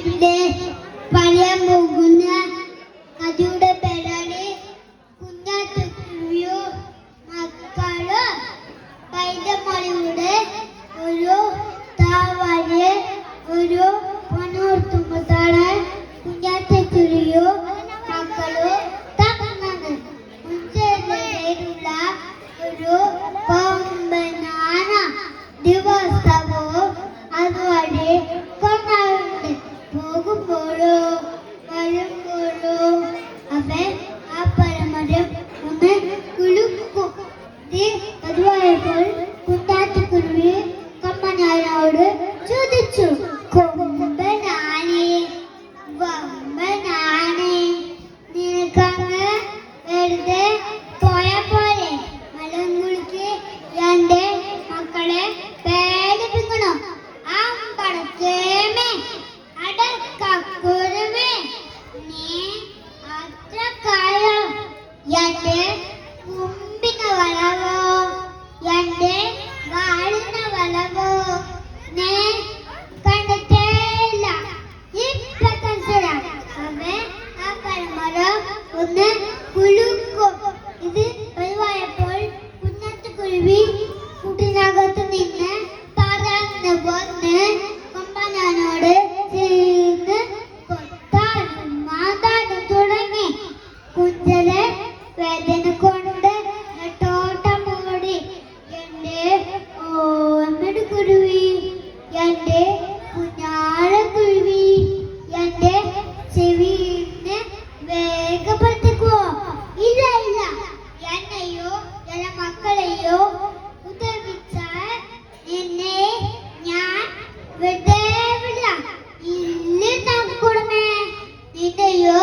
ഇവിടെ പറയാൻ പോകുന്ന കഥയുടെ പേരാണ് കുഞ്ഞാറ്റക്കുരുവിയോ മക്കള്. പൈതമണിയുടെ ഒരു താവാര് ഒരു പണോർത്തുമ്പത്താണ് കുഞ്ഞാറ്റക്കുരുവിയോ മക്കള് തങ്ങുന്നത്. മുൻചേരിയിലുള്ള ഒരു കൊമ്പനാന ദിവസവും അതുവഴി കൊണ്ടാറുണ്ട്. പോകുമ്പോഴോ വരുമ്പോഴോ അവൻ ആ പരമരം ഒന്ന് കുലുക്കും. അതുവായപ്പോൾ കുഞ്ഞാറ്റക്കുരുവി കൊമ്പനാനോട് ചോദിച്ചു, കൊമ്പനാനെ വമ്പനാനെ, നിനക്കങ്ങ് വെറുതെ പോയാ പോരെ? മലങ്കുളിക്ക് എന്റെ മക്കളെ പേടിപ്പിക്കണോ? ആ പടക്കേമേ അടക്കുരുമേ, നീ അത്ര കാലം എന്റെ കുമ്പിന് വളവോ എന്റെ വാളിന് വളവോ നീ കണ്ടിട്ടേയില്ല. ഇപ്പൊ കൺസിഡർ അവൻ ആ പരമരം ഒന്ന് കുലുക്കും. ഇത് പതിവായപ്പോൾ കുഞ്ഞാറ്റക്കുരുവി കൂട്ടിനകത്ത് നിന്ന് പറന്ന് വന്ന് കൊമ്പനാനോട് ചേർന്ന് കൊത്താനും മാതാനും തുടങ്ങി. കുഞ്ചലെ വേദന കൊണ്ട് നെട്ടോട്ടം ഓടി. എന്റെ ഓമട് കുരുവി, എന്റെ കുഞ്ഞാളക്കുരുവി, എന്റെ ചെവിന്ന് വേഗപ്പെടുത്തിക്കുവോ? ഇല്ല ഇല്ല, എന്നെയോ എന്റെ മക്കളെയോ ഉപദ്രവിച്ചാൽ എന്നെ ഞാൻ വെറുതെ വിടില്ല. ഇല്ല നോക്കൂടമേ, നിന്റെയോ